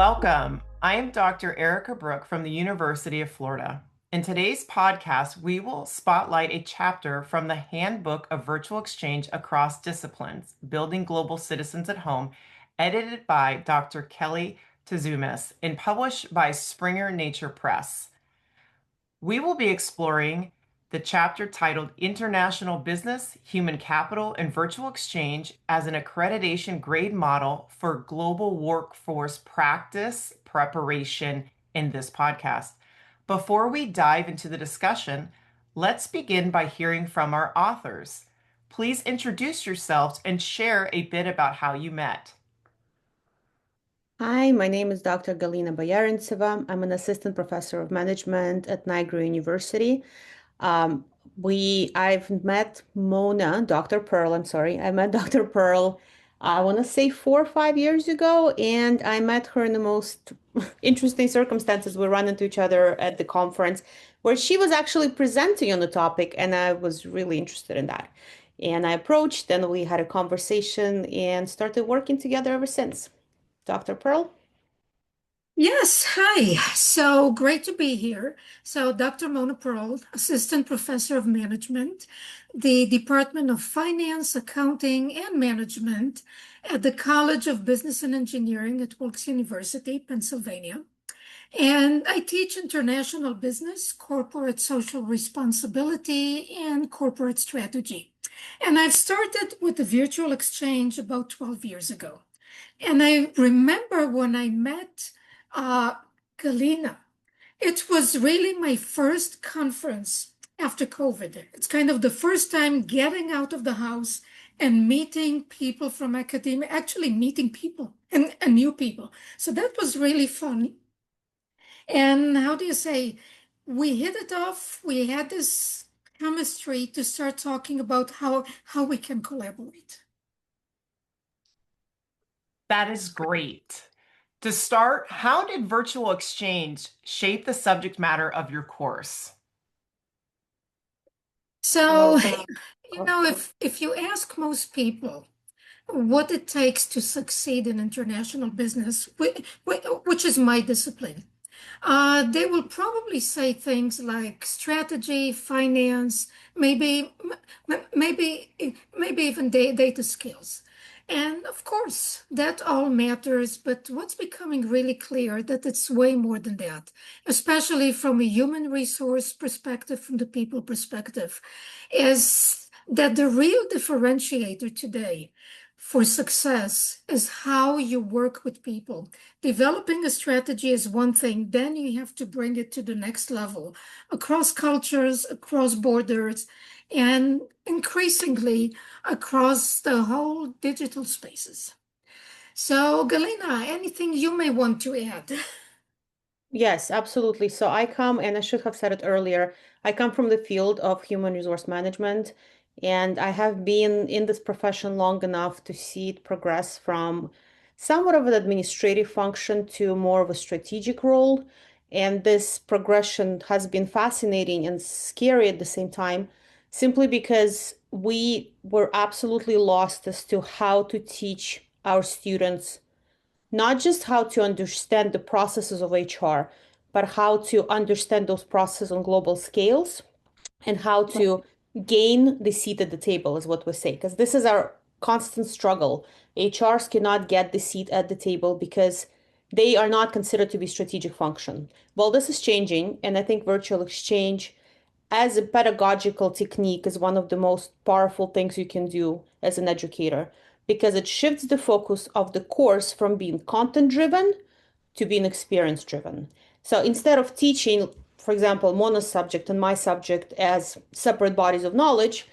Welcome. I am Dr. Erica Brooke from the University of Florida. In today's podcast, we will spotlight a chapter from the Handbook of Virtual Exchange Across Disciplines, Building Global Citizens at Home, edited by Dr. Kelly Tzoumis and published by Springer Nature Press. We will be exploring the chapter titled International Business, Human Capital, and Virtual Exchange as an accreditation grade model for global workforce practice preparation in this podcast. Before we dive into the discussion, let's begin by hearing from our authors. Please introduce yourselves and share a bit about how you met. Hi, my name is Dr. Galina Boyarintseva. I'm an assistant professor of management at Niagara University. I've met Dr. Pearl, I'm sorry. I met Dr. Pearl, I want to say 4 or 5 years ago, and I met her in the most interesting circumstances. We ran into each other at the conference where she was actually presenting on the topic, and I was really interested in that. And I approached, and we had a conversation and started working together ever since. Dr. Pearl? Yes, hi. So great to be here. So Dr. Mona Pearl, Assistant Professor of Management, the Department of Finance, Accounting, and Management at the College of Business and Engineering at Wilkes University, Pennsylvania. And I teach international business, corporate social responsibility, and corporate strategy. And I've started with the virtual exchange about 12 years ago. And I remember when I met Galina, it was really my first conference after COVID. It's kind of the first time getting out of the house and meeting people from academia, actually meeting people and new people. So that was really fun. And how do you say, we hit it off. We had this chemistry to start talking about how we can collaborate. That is great. To start, how did virtual exchange shape the subject matter of your course? So, if you ask most people what it takes to succeed in international business, which is my discipline, they will probably say things like strategy, finance, maybe even data skills. And of course, that all matters, but what's becoming really clear that it's way more than that, especially from a human resource perspective, from the people perspective, is that the real differentiator today for success is how you work with people. Developing a strategy is one thing, then you have to bring it to the next level across cultures, across borders, and increasingly across the whole digital spaces. So, Galina, anything you may want to add? Yes, absolutely. So I come, and I should have said it earlier, I come from the field of human resource management, and I have been in this profession long enough to see it progress from somewhat of an administrative function to more of a strategic role. And this progression has been fascinating and scary at the same time, simply because we were absolutely lost as to how to teach our students not just how to understand the processes of HR, but how to understand those processes on global scales and how to gain the seat at the table, is what we say. Because this is our constant struggle. HRs cannot get the seat at the table because they are not considered to be strategic function. Well, this is changing, and I think virtual exchange as a pedagogical technique is one of the most powerful things you can do as an educator because it shifts the focus of the course from being content driven to being experience driven. So instead of teaching, for example, Mona's subject and my subject as separate bodies of knowledge,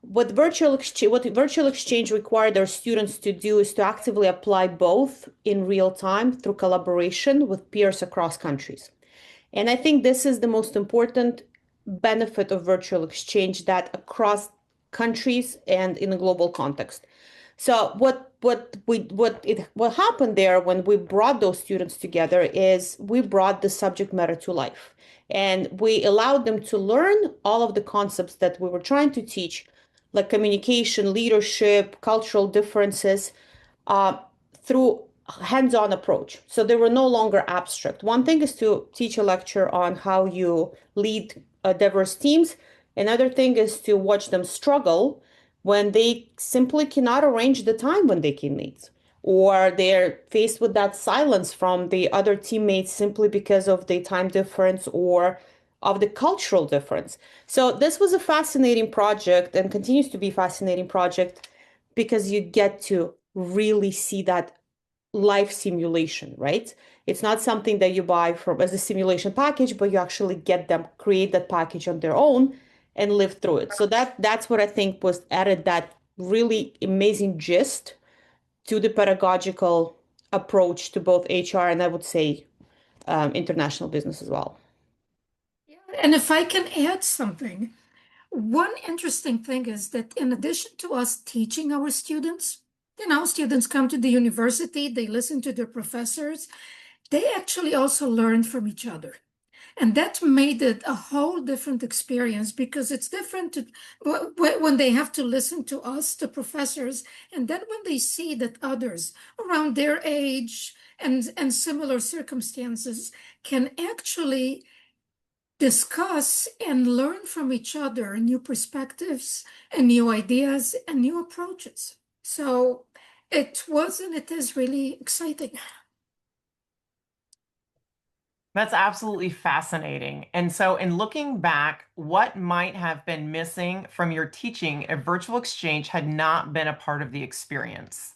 what virtual exchange required our students to do is to actively apply both in real time through collaboration with peers across countries. And I think this is the most important benefit of virtual exchange, that across countries and in a global context. So what happened there when we brought those students together is we brought the subject matter to life, and we allowed them to learn all of the concepts that we were trying to teach, like communication, leadership, cultural differences, uh, through hands-on approach. So they were no longer abstract. One thing is to teach a lecture on how you lead diverse teams. Another thing is to watch them struggle when they simply cannot arrange the time when they can meet, or they're faced with that silence from the other teammates simply because of the time difference or of the cultural difference. So this was a fascinating project and continues to be a fascinating project because you get to really see that live simulation, right? It's not something that you buy from as a simulation package, but you actually get them create that package on their own and live through it. So that's what I think was added that really amazing gist to the pedagogical approach to both HR and I would say international business as well. And if I can add something, one interesting thing is that in addition to us teaching our students, students come to the university, they listen to their professors, they actually also learn from each other. And that made it a whole different experience because it's different when they have to listen to us, the professors, and then when they see that others around their age and similar circumstances can actually discuss and learn from each other new perspectives and new ideas and new approaches. So it was and it is really exciting. That's absolutely fascinating. And so, in looking back, what might have been missing from your teaching if virtual exchange had not been a part of the experience?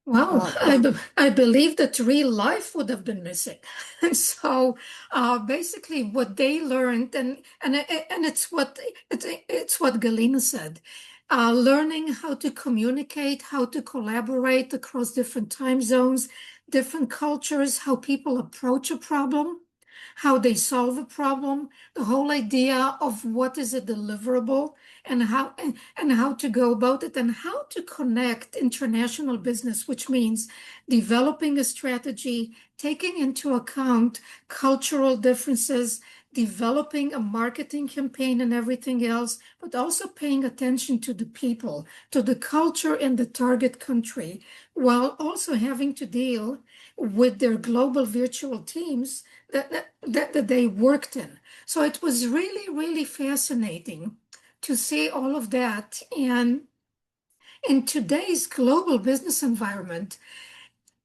Well, Uh, I believe that real life would have been missing. And so basically what they learned and it's what Galina said. Learning how to communicate, how to collaborate across different time zones, different cultures, how people approach a problem, how they solve a problem, the whole idea of what is a deliverable and how to go about it and how to connect international business, which means developing a strategy, taking into account cultural differences, developing a marketing campaign and everything else, but also paying attention to the people, to the culture in the target country, while also having to deal with their global virtual teams that they worked in. So it was really, really fascinating to see all of that. And in today's global business environment,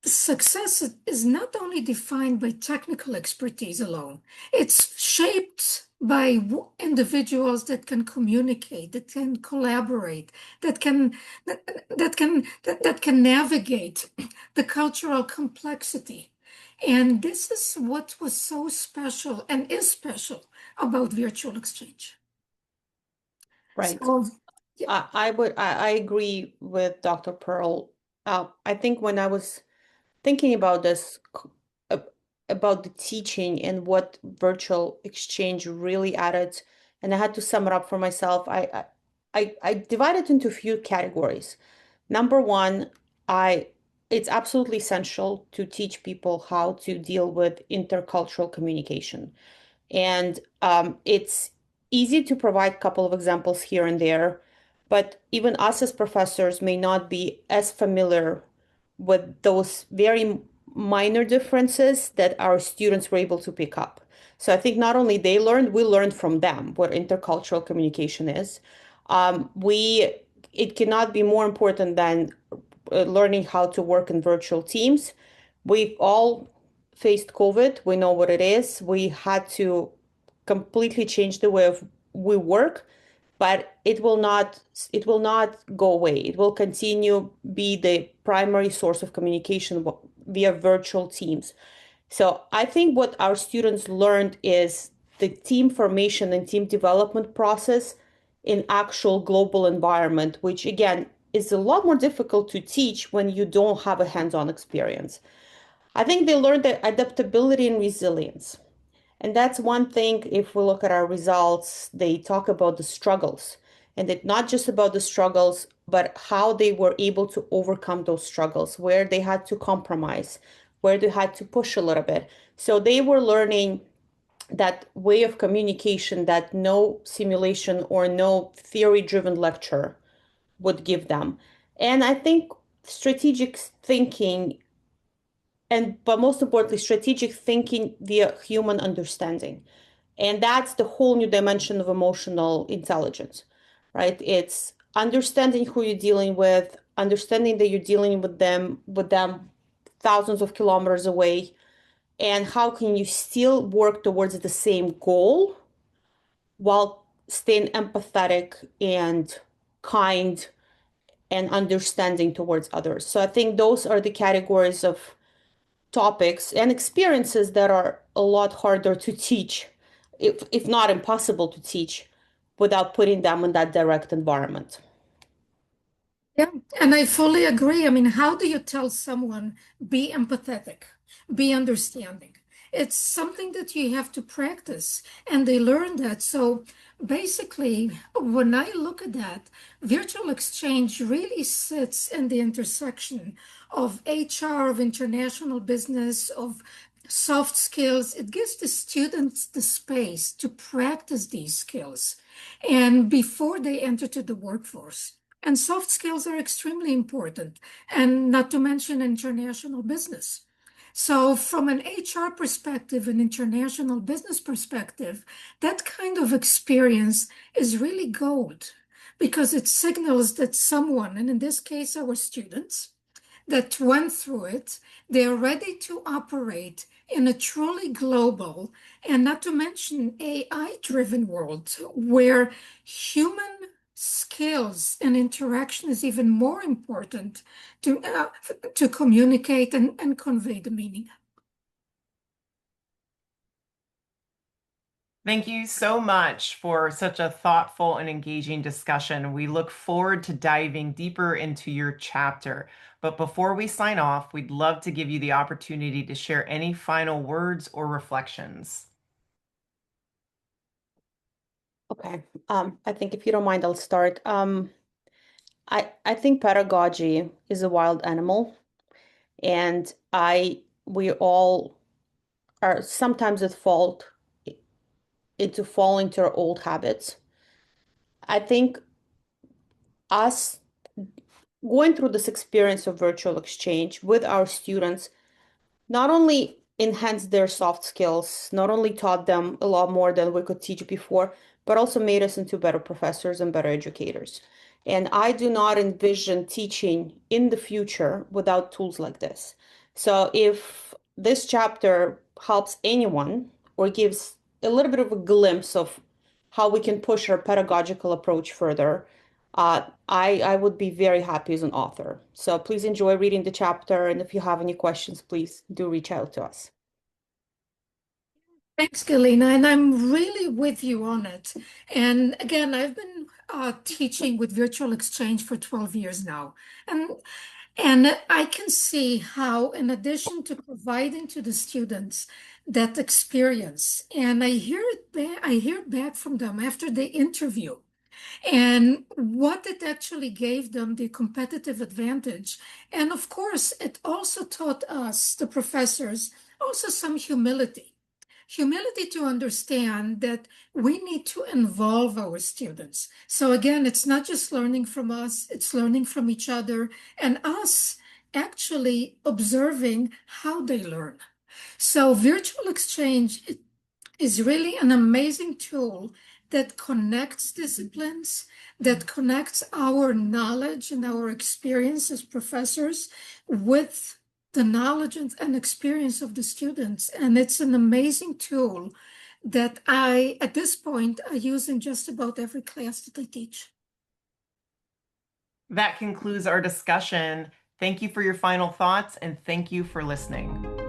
success is not only defined by technical expertise alone, it's shaped by individuals that can communicate, that can collaborate, that can navigate the cultural complexity. And this is what was so special and is special about virtual exchange. right. So, yeah. I agree with Dr. Pearl. I think when I was thinking about this, about the teaching and what virtual exchange really added, and I had to sum it up for myself, I divided into a few categories. Number one, I it's absolutely essential to teach people how to deal with intercultural communication. And it's easy to provide a couple of examples here and there, but even us as professors may not be as familiar with those very minor differences that our students were able to pick up. So I think not only they learned, we learned from them what intercultural communication is. We It cannot be more important than learning how to work in virtual teams. We've all faced COVID. We know what it is. We had to completely change the way of we work, but it will not go away. It will continue be the primary source of communication via virtual teams. So I think what our students learned is the team formation and team development process in actual global environment, which again is a lot more difficult to teach when you don't have a hands-on experience. I think they learned the adaptability and resilience. And that's one thing, if we look at our results, they talk about the struggles. And it's not just about the struggles, but how they were able to overcome those struggles, where they had to compromise, where they had to push a little bit. So they were learning that way of communication that no simulation or no theory driven lecture would give them. And I think strategic thinking, but most importantly, strategic thinking via human understanding. And that's the whole new dimension of emotional intelligence, right? It's understanding who you're dealing with, understanding that you're dealing with them thousands of kilometers away, and how can you still work towards the same goal while staying empathetic and kind and understanding towards others. So I think those are the categories of topics and experiences that are a lot harder to teach, if not impossible to teach, without putting them in that direct environment. Yeah, and I fully agree. I mean, how do you tell someone be empathetic, be understanding? It's something that you have to practice, and they learn that. So basically, when I look at that, virtual exchange really sits in the intersection of HR, of international business, of soft skills. It gives the students the space to practice these skills and before they enter to the workforce. And soft skills are extremely important, and not to mention international business. So, from an HR perspective, an international business perspective, that kind of experience is really gold because it signals that someone, and in this case, our students, that went through it, they are ready to operate in a truly global and not to mention AI-driven world where human skills and interaction is even more important to communicate and convey the meaning. Thank you so much for such a thoughtful and engaging discussion. We look forward to diving deeper into your chapter. But before we sign off, we'd love to give you the opportunity to share any final words or reflections. Okay. I think if you don't mind, I'll start. I think pedagogy is a wild animal, and we all are sometimes at fault into falling to our old habits. I think us going through this experience of virtual exchange with our students not only enhanced their soft skills, not only taught them a lot more than we could teach before, but also made us into better professors and better educators. And I do not envision teaching in the future without tools like this. So if this chapter helps anyone or gives a little bit of a glimpse of how we can push our pedagogical approach further, I would be very happy as an author. So please enjoy reading the chapter, and if you have any questions, please do reach out to us. Thanks, Galina, and I'm really with you on it. And again, I've been teaching with virtual exchange for 12 years now. And I can see how, in addition to providing to the students that experience, and I hear it back from them after the interview, and what it actually gave them the competitive advantage. And of course, it also taught us, the professors, also some humility. Humility to understand that we need to involve our students. So again, it's not just learning from us, it's learning from each other and us actually observing how they learn. So virtual exchange is really an amazing tool that connects disciplines, that connects our knowledge and our experience as professors with the knowledge and experience of the students. And it's an amazing tool that at this point, I use in just about every class that I teach. That concludes our discussion. Thank you for your final thoughts, and thank you for listening.